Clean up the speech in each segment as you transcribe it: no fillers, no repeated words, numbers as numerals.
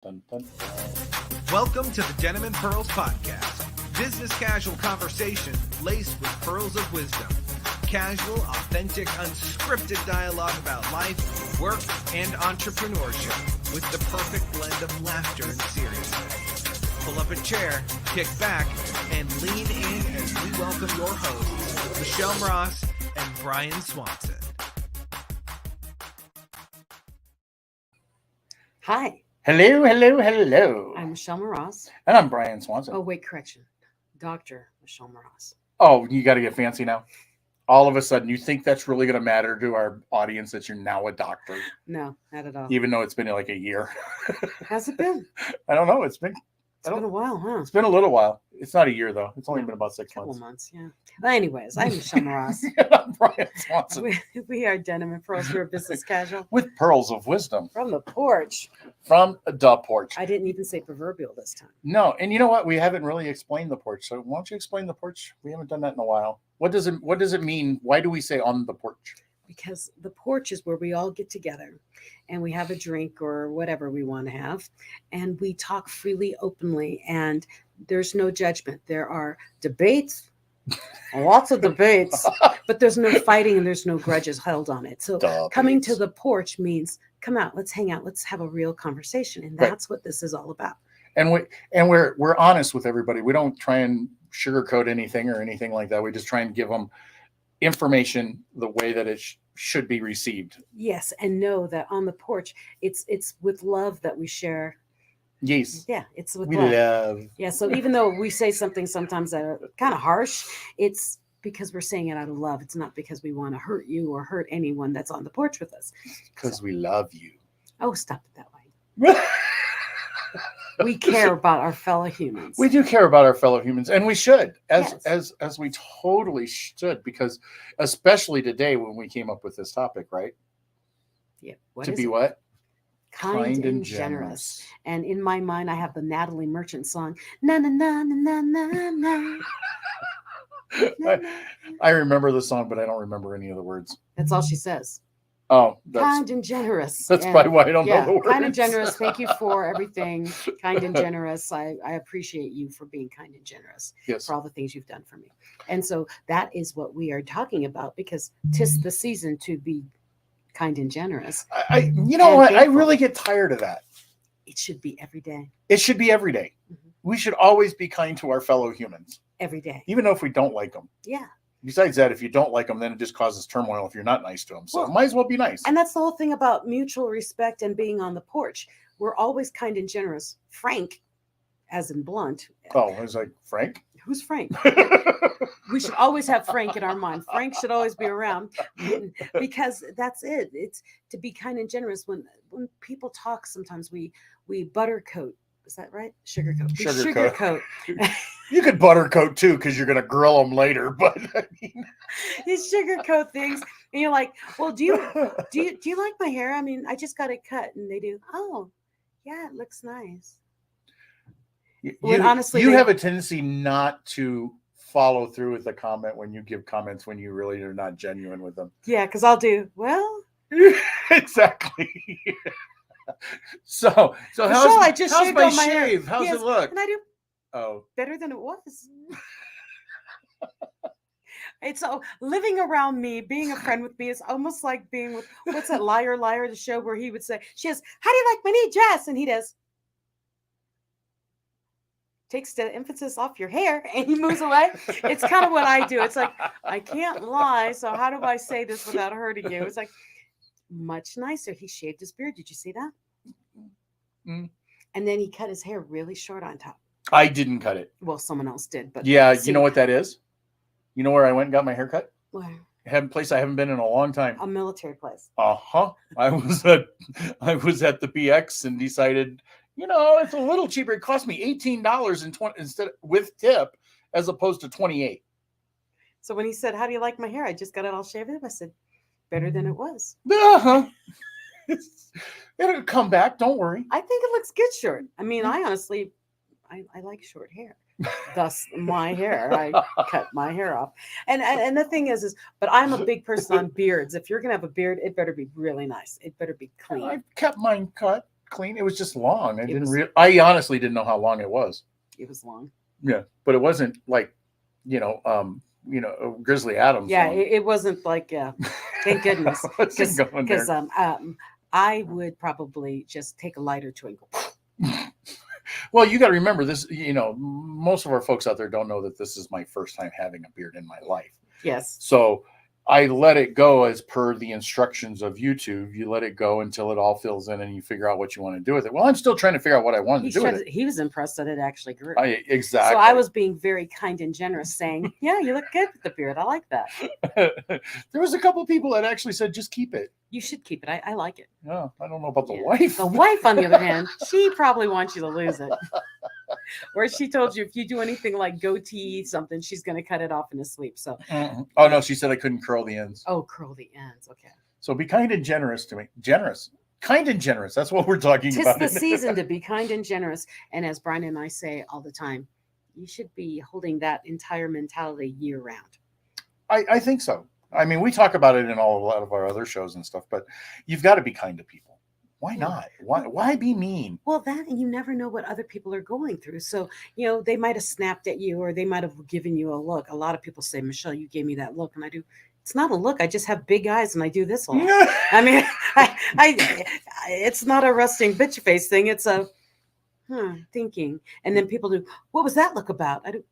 Dun, dun, dun. Welcome to the Denim and Pearls podcast. Business casual conversation laced with pearls of wisdom. Casual, authentic, unscripted dialogue about life, work, and entrepreneurship with the perfect blend of laughter and seriousness. Pull up a chair, kick back, and lean in as we welcome your hosts, Michelle Ross and Brian Swanson. Hi, Hello. I'm Michelle Moroz. And I'm Brian Swanson. Oh, wait, correction. Dr. Michelle Moroz. Oh, you got to get fancy now. All of a sudden, you think that's really going to matter to our audience that you're now a doctor, No, not at all. even though it's been like a year. How's it been? I don't know. It's been A while, huh? It's been a little while. It's not a year though. It's only No, been about 6 couple months. months, yeah. Well, anyways, I'm Michelle Moroz. I'm Brian Swanson we are Denim and Pearls. We're business casual. with pearls of wisdom From the porch. from the porch. I didn't even say proverbial this time. No, and you know what? We haven't really explained the porch. So why don't you explain the porch? We haven't done that in a while. What does it mean? Why do we say on the porch? Because the porch is where we all get together and we have a drink or whatever we want to have. And we talk freely, openly, and there's no judgment. There are debates, lots of debates, but there's no fighting and there's no grudges held on it. So coming to the porch means come out, let's hang out, let's have a real conversation. And that's what this is all about. And we're honest with everybody. We don't try and sugarcoat anything or anything like that. We just try and give them information the way that it should be received. Yes, and know that on the porch, it's with love that we share. Yes. Yeah, it's with We love. love. Yeah, so even though we say something sometimes that are kind of harsh, it's because we're saying it out of love. It's not because we want to hurt you or hurt anyone that's on the porch with us. Because we love you. Oh, stop it that way. We care about our fellow humans. We do care about our fellow humans, and we should, Yes. as we totally should, because especially today when we came up with this topic, right? Yeah. To be what? Kind and generous. And in my mind, I have the Natalie Merchant song. Na na na na na na na. I remember the song, but I don't remember any of the words. That's all she says. Oh, Kind and generous. that's And probably why I don't know the words. Kind and generous. Thank you for everything. Kind and generous. I appreciate you for being kind and generous. Yes. For all the things you've done for me. And so that is what we are talking about because 'tis the season to be kind and generous. You know And what? I thankful. really get tired of that. It should be every day. It should be every day. Mhm. We should always be kind to our fellow humans, Every day. even though if we don't like them. Yeah. Besides that, if you don't like them, then it just causes turmoil if you're not nice to them. So Well, might as well be nice. And that's the whole thing about mutual respect and being on the porch. We're always kind and generous. Frank, as in blunt. Oh, I was like, Frank? Who's Frank? We should always have Frank in our mind. Frank should always be around because that's it. It's to be kind and generous. When people talk, sometimes we buttercoat. Is that right? Sugarcoat. We Sugarcoat. sugarcoat. You could buttercoat too, because you're gonna grill them later. But I mean, You sugarcoat things, and you're like, "Well, do you like my hair? I mean, I just got it cut." And they do. Oh, yeah, it looks nice. When honestly, you they- have a tendency not to follow through with the comment when you give comments when you really are not genuine with them. Yeah, because I'll do well. Exactly. So Michelle, I just how's shaved my all my hair. shave? How's Yes, it look? And I do Oh, better than it was. It's so living around me, being a friend with me is almost like being with what's that Liar Liar, the show where he would say, she has, how do you like my new dress? And he does. Takes the emphasis off your hair and he moves away. It's kind of what I do. It's like, I can't lie. So how do I say this without hurting you? It's like much nicer. He shaved his beard. Did you see that? Mm. And then he cut his hair really short on top. I didn't cut it. Well, someone else did, but Yeah, see, you know what that is? You know where I went and got my hair cut? where? Place I haven't been in a long time. A military place. Uh-huh. I was at the BX and decided, it's a little cheaper. It cost me $18 instead with tip as opposed to $28. So when he said, how do you like my hair? I just got it all shaved up. I said, better than it was. Uh-huh. It'll come back, don't worry. I think it looks good short. I mean, I honestly, I like short hair. Thus my hair. I cut my hair off. And the thing is, but I'm a big person on beards. If you're gonna have a beard, it better be really nice. It better be clean. I kept mine cut. clean. It was just long. It I honestly didn't know how long it was. was long. Yeah, but it wasn't like, Grizzly Adams. Yeah, long. it wasn't like, thank goodness, I wasn't going there. because I would probably just take a lighter to and go. Well, you got to remember this. Most of our folks out there don't know that this is my first time having a beard in my life. Yes. So I let it go as per the instructions of YouTube. You let it go until it all fills in and you figure out what you want to do with it. Well, I'm still trying to figure out what I wanted to do with it. He was impressed that it actually grew. Exactly. So I was being very kind and generous, saying, "Yeah, you look good with the beard. I like that." There was a couple of people that actually said, "Just keep it." You should keep it. I like it. Yeah, I don't know about the wife. The wife, on the other hand, she probably wants you to lose it. Or she told you if you do anything like goatee something, she's going to cut it off in his sleep. So, oh no, she said I couldn't curl the ends. Oh, curl the ends. Okay. So be kind and generous to me. Kind and generous. That's what we're talking about. Tis the season to be kind and generous. And as Brian and I say all the time, you should be holding that entire mentality year round. I think so. I mean, we talk about it in a lot of our other shows and stuff, but you've got to be kind to people. Why not? Why be mean? Well, that, and you never know what other people are going through. So, they might have snapped at you or they might have given you a look. A lot of people say, Michelle, you gave me that look. And I do. It's not a look. I just have big eyes and I do this a lot. I mean, it's not a resting bitch face thing. It's a thinking. And then people do, what was that look about? I do.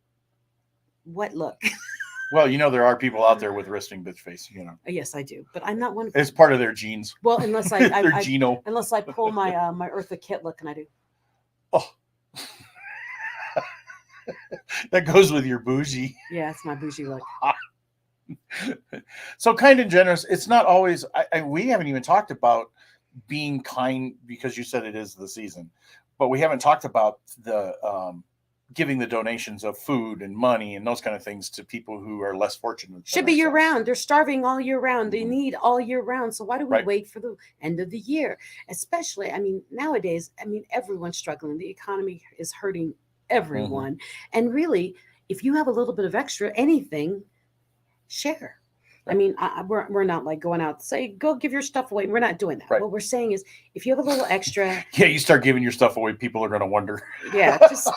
What look? Well, there are people out there with resting bitch face, Yes, I do, but I'm not one of them. It's part of their genes. Well, unless their geno. Unless I pull my my Eartha Kitt look, and I do. Oh, that goes with your bougie. Yeah, it's my bougie look. So kind and generous. It's not always. We haven't even talked about being kind because you said it is the season, but we haven't talked about the. Giving the donations of food and money and those kind of things to people who are less fortunate. Should be year round. They're starving all year round. They need all year round. So why do we wait for the end of the year? Especially, nowadays, everyone's struggling. The economy is hurting everyone. And really, if you have a little bit of extra, anything, share. We're not like going out to say, go give your stuff away. We're not doing that. Right. What we're saying is, if you have a little extra. Yeah, you start giving your stuff away, people are going to wonder. Yeah, just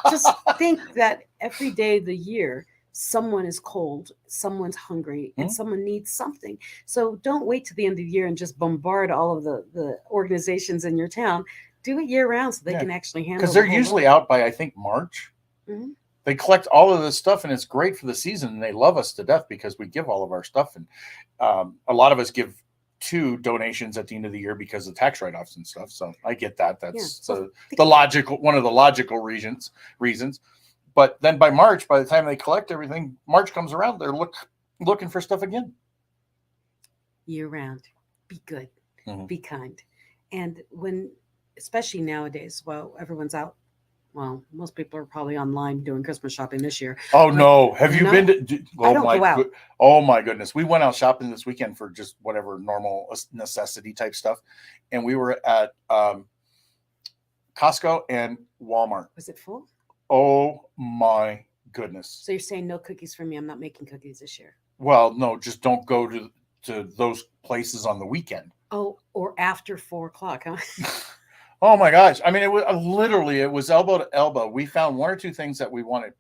think that every day of the year, someone is cold, someone's hungry, and someone needs something. So don't wait to the end of the year and just bombard all of the organizations in your town. Do it year round so they can actually handle it. Because they're usually out by, I think, March. Mm-hmm. They collect all of this stuff, and it's great for the season. And they love us to death because we give all of our stuff. And a lot of us give 2 donations at the end of the year because of tax write-offs and stuff. So I get that. That's the logical, one of the logical reasons. But then by March, by the time they collect everything, March comes around, they're looking for stuff again. Year round, be good, be kind, and especially nowadays, while everyone's out. Well, most people are probably online doing Christmas shopping this year. Oh, no. Have you been to... I don't go out. Oh, my goodness. We went out shopping this weekend for just whatever normal necessity type stuff. And we were at Costco and Walmart. Was it full? Oh, my goodness. So you're saying no cookies for me. I'm not making cookies this year. Well, no, just don't go to those places on the weekend. Oh, or after 4 o'clock, huh? Oh my gosh. It was elbow to elbow. We found 1 or 2 things that we wanted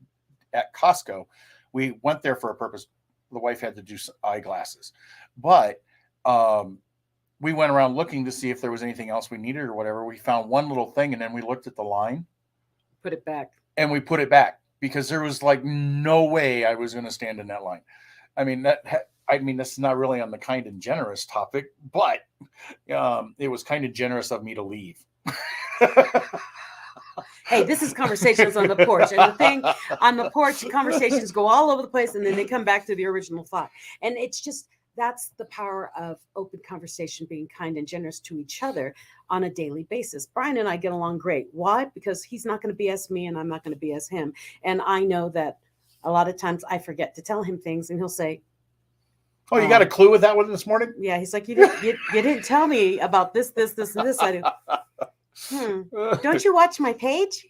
at Costco. We went there for a purpose. The wife had to do some eyeglasses, but we went around looking to see if there was anything else we needed or whatever. We found one little thing, and then we looked at the line. Put it back. And we put it back because there was like no way I was going to stand in that line. That's not really on the kind and generous topic, but it was kind of generous of me to leave. Hey, this is Conversations on the Porch. And the thing on the porch, conversations go all over the place and then they come back to the original thought. And it's just, that's the power of open conversation, being kind and generous to each other on a daily basis. Brian and I get along great. Why? Because he's not going to BS me and I'm not going to BS him. And I know that a lot of times I forget to tell him things and he'll say, oh, you got a clue with that one this morning? Yeah, he's like, you didn't tell me about this, and this. I do. Don't you watch my page?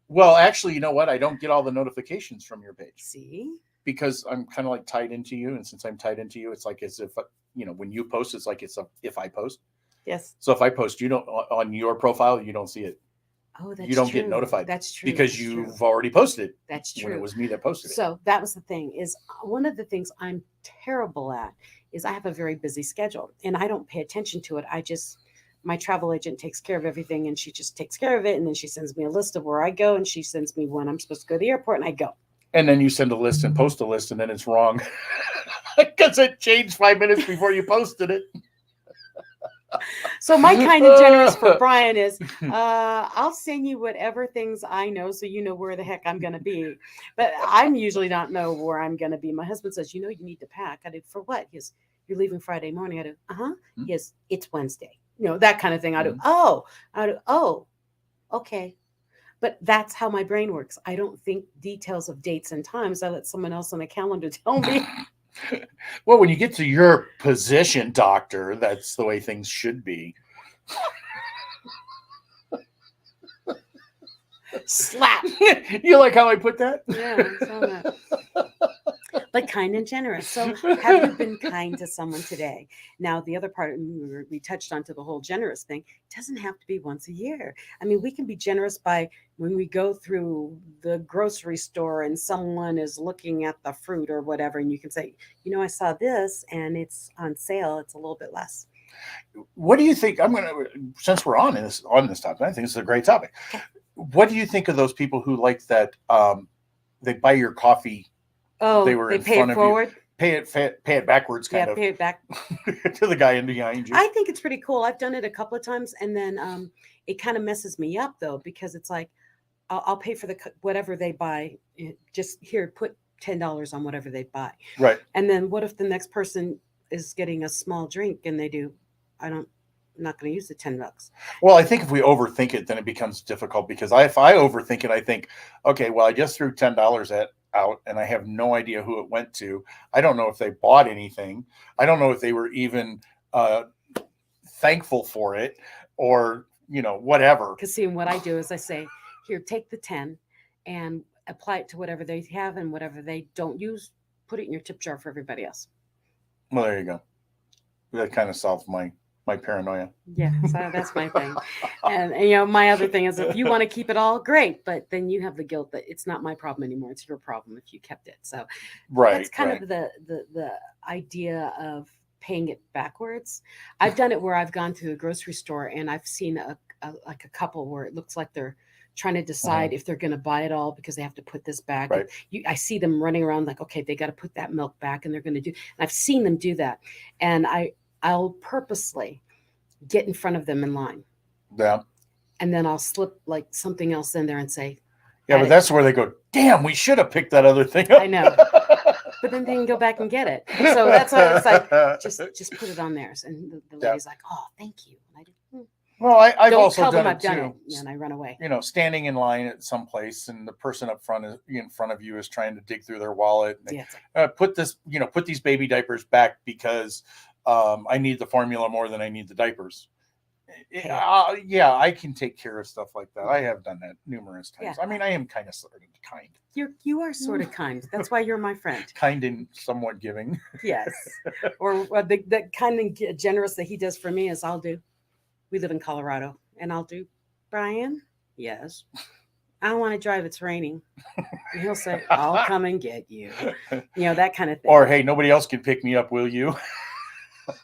Well, actually, you know what? I don't get all the notifications from your page. See? Because I'm kind of like tied into you. And since I'm tied into you, it's like as if, when you post, it's like if I post. Yes. So if I post, you don't on your profile, you don't see it. Oh, that's You don't true. get notified. That's true. Because That's true. you've already posted it. That's When it true. was me that posted it. So that was the thing is one of the things I'm terrible at is I have a very busy schedule and I don't pay attention to it. My travel agent takes care of everything and she just takes care of it. And then she sends me a list of where I go and she sends me when I'm supposed to go to the airport and I go. And then you send a list and post a list and then it's wrong. Because it changed 5 minutes before you posted it. So my kind and generous for Brian is I'll send you whatever things I know so you know where the heck I'm going to be. But I'm usually not know where I'm going to be. My husband says, you need to pack. I do, for what? He goes, you're leaving Friday morning. I do, uh-huh. Hmm. He goes, it's Wednesday. That kind of thing. I do, oh, okay. But that's how my brain works. I don't think details of dates and times. I let someone else on the calendar tell me. Well, when you get to your position, doctor, that's the way things should be. Slap. You like how I put that? Yeah, I saw that. But kind and generous. So have you been kind to someone today? Now, the other part we touched on to the whole generous thing, it doesn't have to be once a year. I mean, we can be generous by when we go through the grocery store and someone is looking at the fruit or whatever, and you can say, I saw this and it's on sale. It's a little bit less. What do you think? Since we're on this topic, I think it's a great topic. What do you think of those people who like that they buy your coffee? Oh, they were they in pay front it of forward. You. Pay it backwards, kind of. Pay it back to the guy in behind you. I think it's pretty cool. I've done it a couple of times, and then it kind of messes me up though because it's like I'll pay for whatever they buy. Just here, put $10 on whatever they buy. Right. And then what if the next person is getting a small drink and they do? I'm not going to use the $10. Well, I think if we overthink it, then it becomes difficult because if I overthink it, I think, okay, well, I just threw $10 out and I have no idea who it went to. I don't know if they bought anything. I don't know if they were even thankful for it or, whatever. Because see, what I do is I say, here, take the 10 and apply it to whatever they have and whatever they don't use, put it in your tip jar for everybody else. Well, there you go. That kind of solves my paranoia. Yeah, so that's my thing. And my other thing is if you want to keep it all, great, but then you have the guilt that it's not my problem anymore. It's your problem if you kept it. So that's kind of the idea of paying it backwards. I've done it where I've gone to a grocery store and I've seen a couple where it looks like they're trying to decide if they're going to buy it all because they have to put this back. Right. I see them running around like, okay, they got to put that milk back and they're going to do. And I've seen them do that. And I'll purposely get in front of them in line. Yeah. And then I'll slip like something else in there and say, yeah, but that's where they go, damn, we should have picked that other thing up. I know. But then they can go back and get it. So that's why it's like, just put it on theirs. And the lady's like, oh, thank you. And I did, Well, I've Don't also tell them done I've it done too. it. Yeah, and I run away. Standing in line at some place and the person up front in front of you is trying to dig through their wallet. And they, put these baby diapers back because I need the formula more than I need the diapers. Yeah, I can take care of stuff like that. I have done that numerous times. Yeah. I mean, I am kind of sort of kind. You are sort of kind. That's why you're my friend. Kind and somewhat giving. Yes. Or the kind and generous that he does for me is I'll do. We live in Colorado, and I'll do, Brian, yes. I don't want to drive. It's raining. And he'll say, I'll come and get you. That kind of thing. Or, hey, nobody else can pick me up, will you?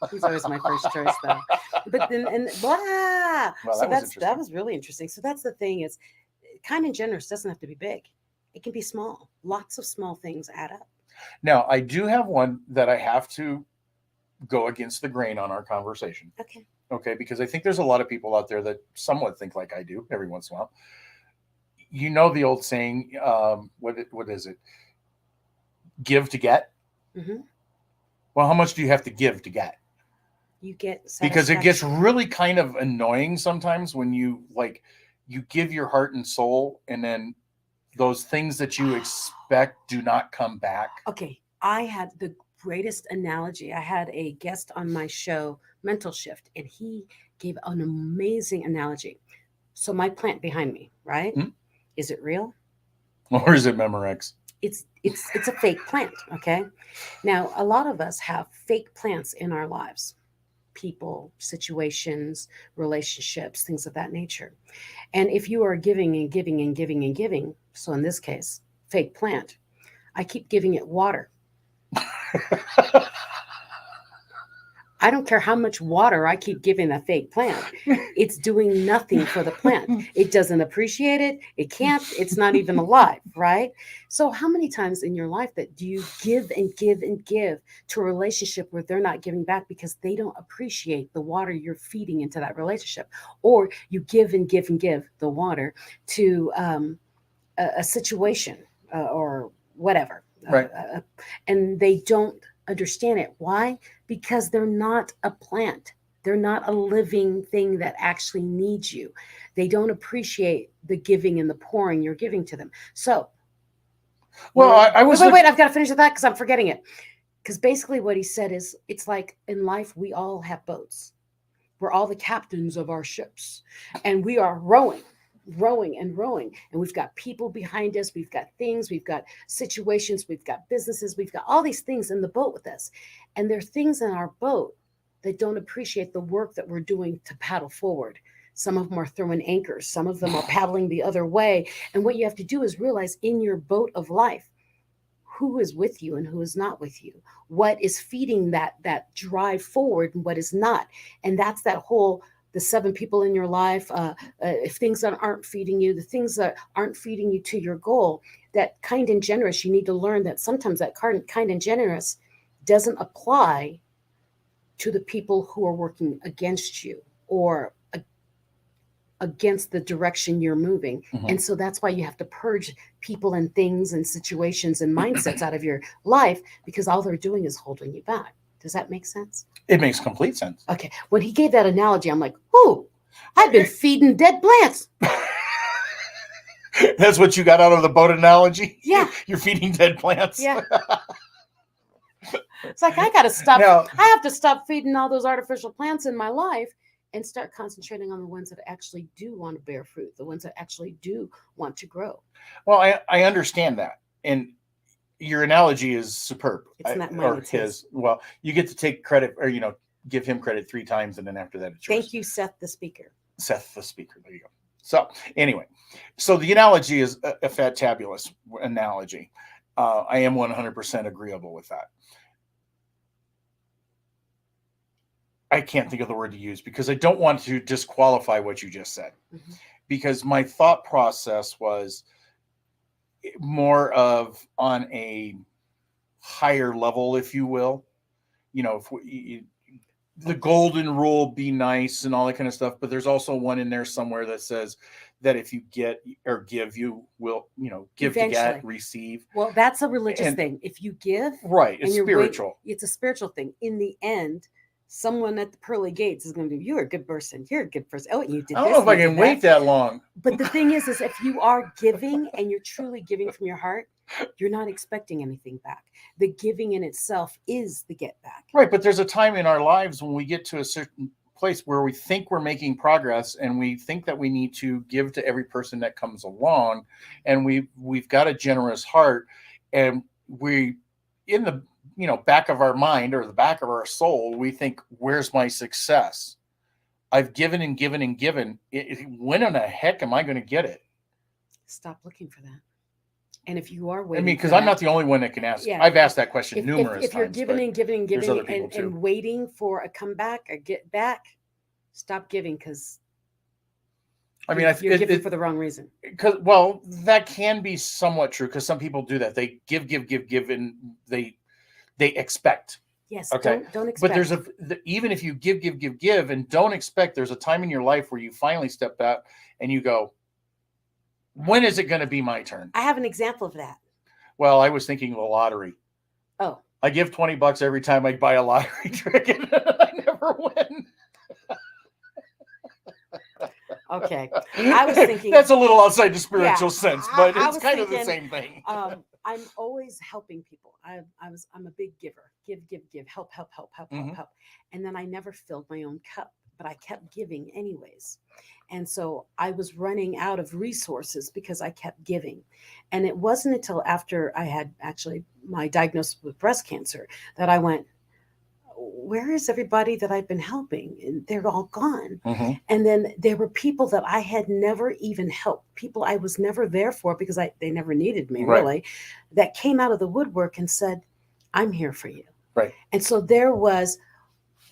He's always my first choice, though. But then, blah. Well, so that was really interesting. So that's the thing is, kind and generous doesn't have to be big. It can be small. Lots of small things add up. Now, I do have one that I have to go against the grain on our conversation. Okay, because I think there's a lot of people out there that somewhat think like I do every once in a while. The old saying, what is it? Give to get. Mm-hmm. Well, how much do you have to give to get? You get because it gets really kind of annoying sometimes when you give your heart and soul and then those things that you expect do not come back. Okay, I had the greatest analogy. I had a guest on my show, Mental Shift, and he gave an amazing analogy. So my plant behind me, right? Mm-hmm. Is it real? Or is it Memorex? It's a fake plant, okay? Now, a lot of us have fake plants in our lives. people, situations, relationships, things of that nature. And if you are giving and giving and giving and giving, so in this case, fake plant, I keep giving it water. I don't care how much water I keep giving a fake plant. It's doing nothing for the plant. It doesn't appreciate it. It can't. It's not even alive, right? So how many times in your life that do you give and give and give to a relationship where they're not giving back because they don't appreciate the water you're feeding into that relationship? Or you give and give and give the water to a situation or whatever. Right. And they don't understand it. Why? Because they're not a plant. They're not a living thing that actually needs you. They don't appreciate the giving and the pouring you're giving to them. So, Well, I was wait. I've got to finish with that because I'm forgetting it. Because basically what he said is, it's like in life, we all have boats. We're all the captains of our ships, and we are rowing and rowing, and we've got people behind us, we've got things, we've got situations, we've got businesses, we've got all these things in the boat with us, and there are things in our boat that don't appreciate the work that we're doing to paddle forward. Some of them are throwing anchors, some of them are paddling the other way, and what you have to do is realize in your boat of life who is with you and who is not with you, what is feeding that drive forward and what is not. And that's that whole, the 7 people in your life, if things that aren't feeding you, the things that aren't feeding you to your goal, that kind and generous, you need to learn that sometimes that kind and generous doesn't apply to the people who are working against you or against the direction you're moving. Mhm. And so that's why you have to purge people and things and situations and mindsets out of your life, because all they're doing is holding you back. Does that make sense? It makes complete sense. Okay. When he gave that analogy, I'm like, ooh, I've been feeding dead plants. That's what you got out of the boat analogy? Yeah. You're feeding dead plants? Yeah. It's like, I got to stop. Now, I have to stop feeding all those artificial plants in my life and start concentrating on the ones that actually do want to bear fruit, the ones that actually do want to grow. well, I understand that. And your analogy is superb. It's not mine, or it's his. his. Well, you get to take credit, or give him credit 3 times, and then after that, it's yours. Thank you, Seth, the speaker. Seth, the speaker. There you go. So anyway, so the analogy is a fantabulous analogy. I am 100% agreeable with that. I can't think of the word to use because I don't want to disqualify what you just said. Mm-hmm. Because my thought process was more of on a higher level, if you will. If the golden rule, be nice and all that kind of stuff, but there's also one in there somewhere that says that if you get or give, you will, give to get, receive. Well, that's a religious thing. If you give, right, it's spiritual. It's a spiritual thing. In the end, someone at the pearly gates is going to do, you're a good person. You're a good person. Oh, you did. I don't know if I can wait that long. But the thing is if you are giving and you're truly giving from your heart, you're not expecting anything back. The giving in itself is the get back. Right. But there's a time in our lives when we get to a certain place where we think we're making progress and we think that we need to give to every person that comes along. And we've got a generous heart, and we, in the, back of our mind or the back of our soul, we think, where's my success? I've given and given and given. When in the heck am I going to get it? Stop looking for that. And if you are waiting, because I'm not the only one that can ask. Yeah, I've asked that question numerous times. If you're giving and giving and giving and waiting for a comeback, a get back, stop giving, because you're giving for the wrong reason. Because that can be somewhat true, because some people do that. They give, and they expect. Yes. Okay. Don't expect. But even if you give, and don't expect, there's a time in your life where you finally step back and you go, when is it going to be my turn? I have an example of that. Well, I was thinking of the lottery. Oh. I give $20 every time I buy a lottery ticket, and I never win. Okay. I was thinking that's a little outside the spiritual sense, but it's kind of the same thing. I'm always helping people. I'm a big giver. Give, help. Mm-hmm. Help. And then I never filled my own cup, but I kept giving anyways. And so I was running out of resources because I kept giving. And it wasn't until after I had actually my diagnosis with breast cancer that I went, where is everybody that I've been helping? And they're all gone. Mm-hmm. And then there were people that I had never even helped, people I was never there for because they never needed me, Right. really, that came out of the woodwork and said, I'm here for you. Right. And so there was,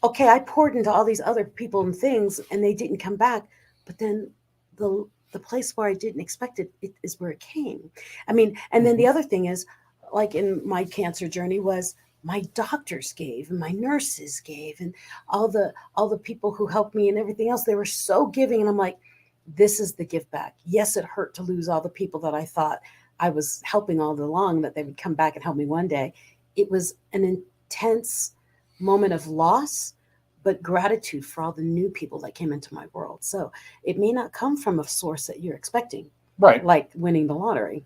okay, I poured into all these other people and things and they didn't come back. But then the place where I didn't expect it is where it came. I mean, and then the other thing is, like in my cancer journey, was my doctors gave and my nurses gave and all the people who helped me and everything else. They were so giving, and I'm like, this is the give back. Yes, it hurt to lose all the people that I thought I was helping all along, that they would come back and help me one day. It was an intense moment of loss, but gratitude for all the new people that came into my world. So it may not come from a source that you're expecting, Right. like winning the lottery.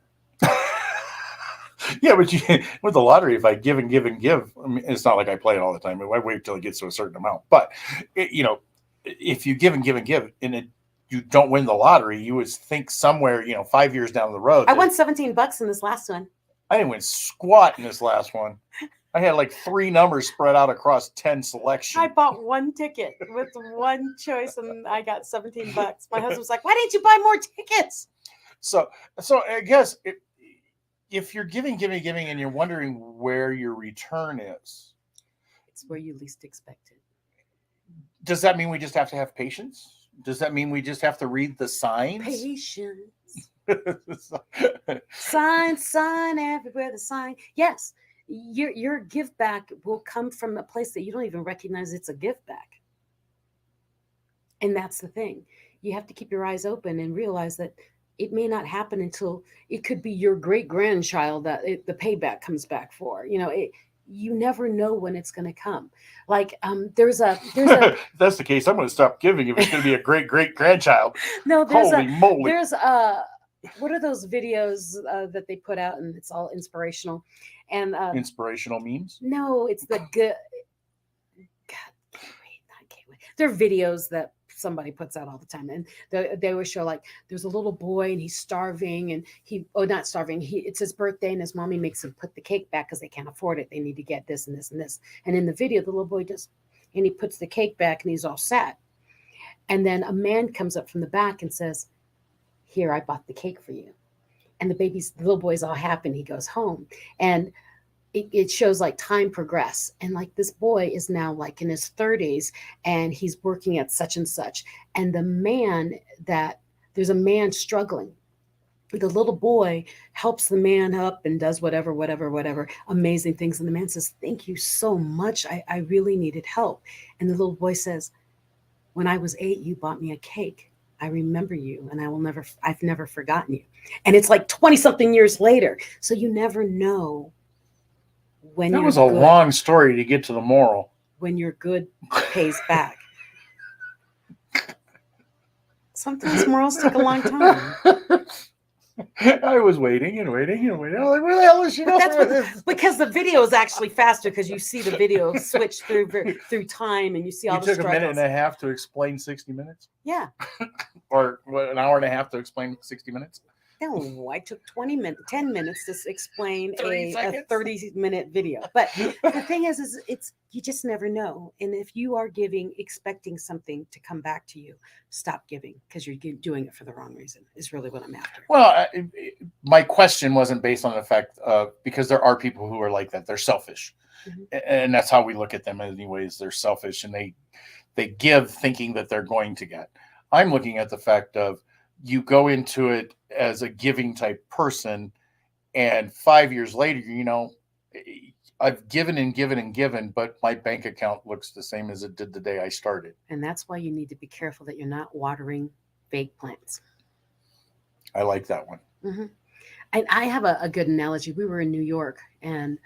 Yeah, but with the lottery, if I give and give and give, I mean, it's not like I play it all the time. I wait till it gets to a certain amount. But if you give and give and give, and you don't win the lottery, you would think somewhere, 5 years down the road. I won $17 in this last one. I didn't win squat in this last one. I had like 3 numbers spread out across 10 selections. I bought one ticket with one choice, and I got $17. My husband was like, "Why didn't you buy more tickets?" So I guess if you're giving, and you're wondering where your return is, it's where you least expect it. Does that mean we just have to have patience? Does that mean we just have to read the signs? Patience. Sign everywhere. The sign. Yes, your give back will come from a place that you don't even recognize it's a give back. And that's the thing. You have to keep your eyes open and realize that it may not happen until it could be your great grandchild that the payback comes back for. You never know when it's going to come. Like there's a if that's the case, I'm going to stop giving if it's going to be a great great grandchild. No, Holy moly. There's what are those videos that they put out, and it's all inspirational and inspirational memes? No, it's the good. God, can't wait. They're videos that somebody puts out all the time, and they always show, like, there's a little boy and he's starving, and not starving, it's his birthday, and his mommy makes him put the cake back because they can't afford it. They need to get this and this and this. And in the video, the little boy and he puts the cake back and he's all sad. And then a man comes up from the back and says, "Here, I bought the cake for you." And the little boy's all happy, and he goes home. And it shows like time progress. And like this boy is now like in his 30s, and he's working at such and such. And there's a man struggling. The little boy helps the man up and does whatever, amazing things. And the man says, "Thank you so much. I really needed help." And the little boy says, "When I was 8, you bought me a cake. I remember you, and I've never forgotten you." And it's like 20 something years later. So you never know when that was a good. Long story to get to the moral. When you're good pays back. Sometimes morals take a long time. I was waiting and waiting and waiting. I'm like, where the hell is she going? Because the video is actually faster, because you see the video switch through time, and you see all the struggles. You took a minute and a half to explain 60 minutes? Yeah. Or an hour and a half to explain 60 minutes? No, I took 10 minutes to explain a 30-minute video. But the thing is you just never know. And if you are giving, expecting something to come back to you, stop giving, because you're doing it for the wrong reason, is really what I'm after. Well, my question wasn't based on the fact because there are people who are like that. They're selfish. Mm-hmm. And that's how we look at them anyways. They're selfish, and they give thinking that they're going to get. I'm looking at the fact of, you go into it as a giving type person, and 5 years later, I've given and given and given, but my bank account looks the same as it did the day I started. And that's why you need to be careful that you're not watering fake plants. I like that one. Mm-hmm. And I have a good analogy. We were in New York, and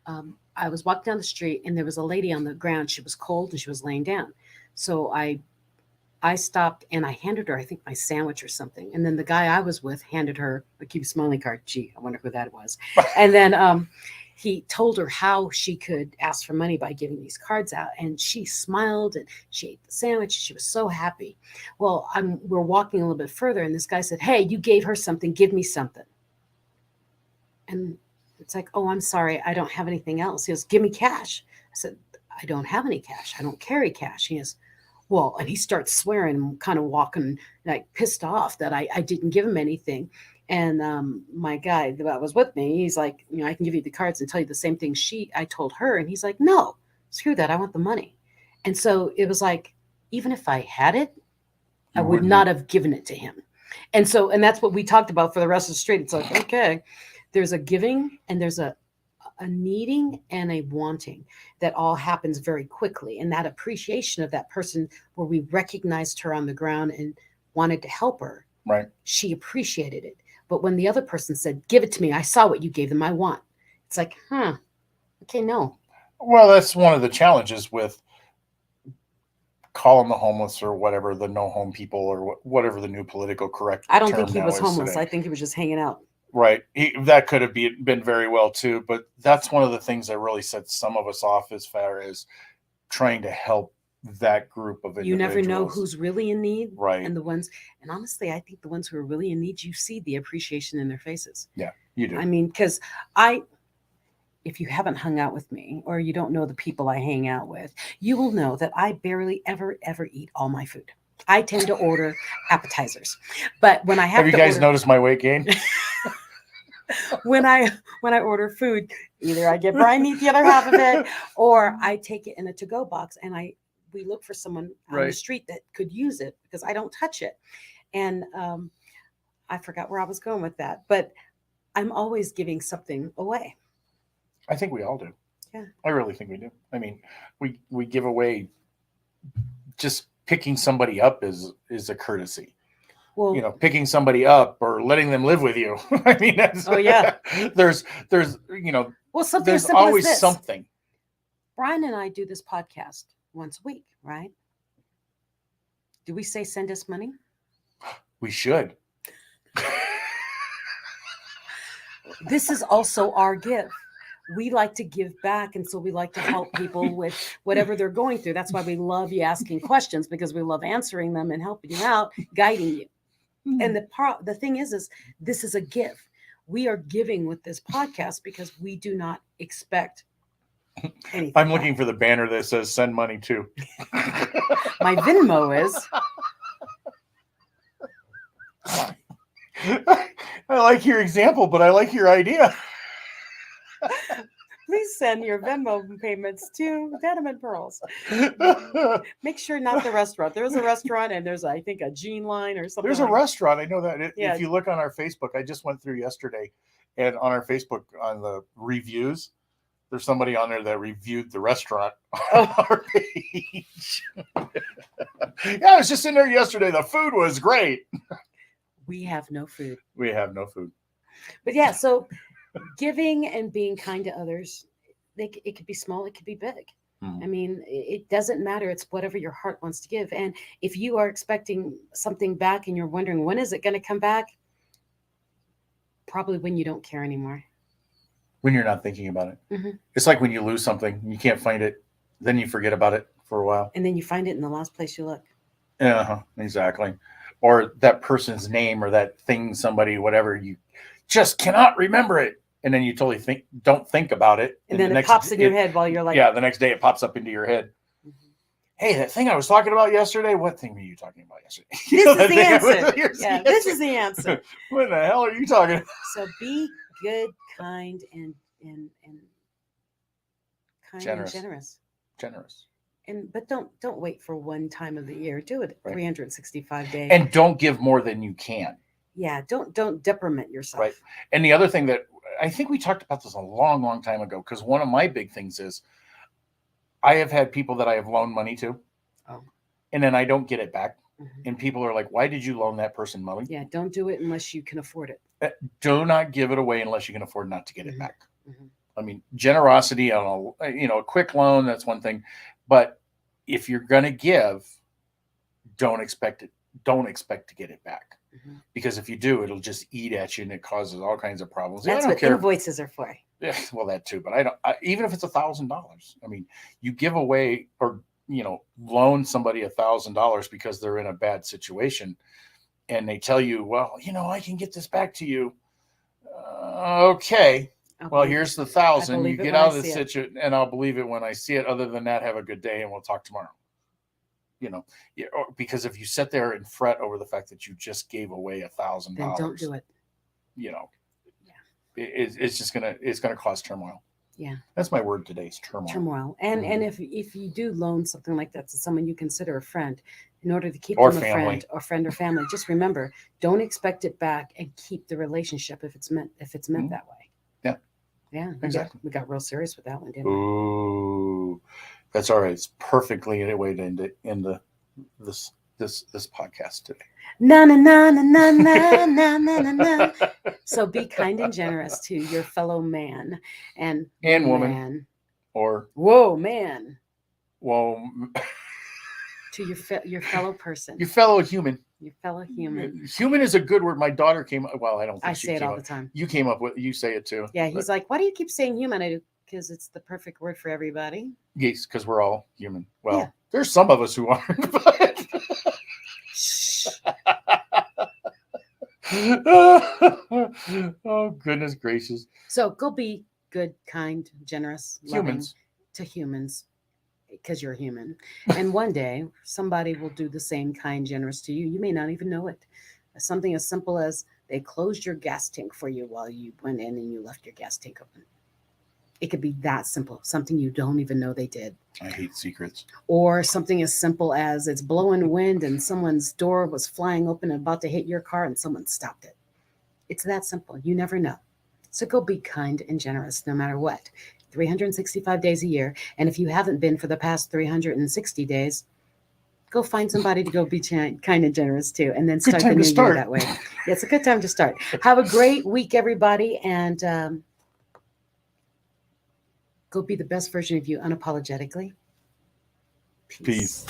I was walking down the street, and there was a lady on the ground. She was cold, and she was laying down. So I stopped, and I handed her, I think, my sandwich or something. And then the guy I was with handed her a cute smiling card. Gee, I wonder who that was. And then he told her how she could ask for money by giving these cards out. And she smiled, and she ate the sandwich. She was so happy. Well, we're walking a little bit further, and this guy said, "Hey, you gave her something. Give me something." And it's like, "Oh, I'm sorry. I don't have anything else." He goes, "Give me cash." I said, I don't have any cash. I don't carry cash. He is, well, and he starts swearing and kind of walking like pissed off that I didn't give him anything. And my guy that was with me, he's like, I can give you the cards and tell you the same thing I told her. And he's like, no, screw that. I want the money. And so it was like, even if I had it, I would not have given it to him. And that's what we talked about for the rest of the street. It's like, okay, there's a giving and there's a needing and a wanting that all happens very quickly. And that appreciation of that person where we recognized her on the ground and wanted to help her. Right. She appreciated it. But when the other person said, give it to me, I saw what you gave them, I want. It's like, okay, no. Well, that's one of the challenges with call them the homeless or whatever, the no home people or whatever the new political correct. I don't think he was homeless. Today. I think he was just hanging out. Right. That could have been very well too. But that's one of the things that really sets some of us off as far as trying to help that group of individuals. You never know who's really in need. Right. And honestly, I think the ones who are really in need, you see the appreciation in their faces. Yeah, you do. I mean, because if you haven't hung out with me or you don't know the people I hang out with, you will know that I barely ever eat all my food. I tend to order appetizers. But when I have you guys noticed my weight gain? when I order food, either I get Brian eat the other half of it, or I take it in a to-go box and we look for someone on the street that could use it because I don't touch it. And I forgot where I was going with that, but I'm always giving something away. I think we all do. Yeah. I really think we do. I mean, we give away, just picking somebody up is a courtesy. Well, picking somebody up or letting them live with you. I mean, there's something there's always something. Brian and I do this podcast once a week, right? Do we say send us money? We should. This is also our gift. We like to give back, and so we like to help people with whatever they're going through. That's why we love you asking questions, because we love answering them and helping you out, guiding you. And the thing is this is a gift. We are giving with this podcast because we do not expect anything. I'm looking for the banner that says send money to. My Venmo is. I like your example, but I like your idea. Please send your Venmo payments to Denim and Pearls. Make sure not the restaurant. There's a restaurant and there's, I think, a jean line or something. There's a restaurant. I know that. Yeah. If you look on our Facebook, I just went through yesterday, and on our Facebook, on the reviews, there's somebody on there that reviewed the restaurant on our page. Yeah, I was just in there yesterday. The food was great. We have no food. We have no food. But yeah, so giving and being kind to others, it could be small, it could be big. I mean, it doesn't matter. It's whatever your heart wants to give. And if you are expecting something back and you're wondering, when is it going to come back? Probably when you don't care anymore. When you're not thinking about it. Mm-hmm. It's like when you lose something, you can't find it, then you forget about it for a while. And then you find it in the last place you look. Exactly. Or that person's name or that thing, somebody, whatever, you just cannot remember it. And then you totally don't think about it. And then it pops in your head while you're like. Yeah, the next day it pops up into your head. Mm-hmm. Hey, that thing I was talking about yesterday, what thing were you talking about yesterday? This is the answer. This is the answer. What the hell are you talking about? So be good, kind, and generous. Generous. But don't wait for one time of the year. Do it 365 days. And don't give more than you can. Yeah, don't depriment yourself. Right. And the other thing that I think we talked about this a long, long time ago, because one of my big things is I have had people that I have loaned money to, and then I don't get it back. Mm-hmm. And people are like, why did you loan that person money? Yeah, don't do it unless you can afford it. Do not give it away unless you can afford not to get it back. Mm-hmm. I mean, generosity on a quick loan, that's one thing. But if you're going to give, don't expect to get it back. Mm-hmm. Because if you do, it'll just eat at you and it causes all kinds of problems. That's what invoices are for. Yeah, well, that too. But even if it's $1,000, I mean, you give away or, loan somebody $1,000 because they're in a bad situation and they tell you, well, I can get this back to you. Okay. Well, here's the 1,000. You believe it get when out I of the see it. situation, and I'll believe it when I see it. Other than that, have a good day, and we'll talk tomorrow. Because if you sit there and fret over the fact that you just gave away $1,000, Then don't do it. It's just gonna cause turmoil. Yeah, that's my word today. Is turmoil. Turmoil. And if you do loan something like that to someone you consider a friend, in order to keep Or them a family. friend or family, just remember, don't expect it back, and keep the relationship if it's meant that way. Yeah. Yeah, Exactly. We got real serious with that one, didn't we? Ooh, that's all right. It's perfectly a way to end this podcast today. Na na na na na na na na na na. So be kind and generous to your fellow man and woman, man. or Whoa, man, well, to your fellow person, your fellow human. your fellow human. Human is a good word. My daughter came. Well, I don't think I she say it came all up. the time. You came up with. You say it too. Yeah, he's like, why do you keep saying human? I do, because it's the perfect word for everybody. Yes, because we're all human. Well, Yeah. There's some of us who aren't. But Shh. Oh, goodness gracious. So go be good, kind, generous, loving Humans. to humans, because you're human. And one day somebody will do the same kind, generous to you. You may not even know it. Something as simple as they closed your gas tank for you while you went in and you left your gas tank open. It could be that simple, something you don't even know they did. I hate secrets. Or something as simple as it's blowing wind and someone's door was flying open and about to hit your car and someone stopped it. It's that simple. You never know. So go be kind and generous no matter what. 365 days a year. And if you haven't been for the past 360 days, go find somebody to go be kind and generous to, and then start the new year that way. Yeah, it's a good time to start. Have a great week, everybody, and go be the best version of you unapologetically. Peace.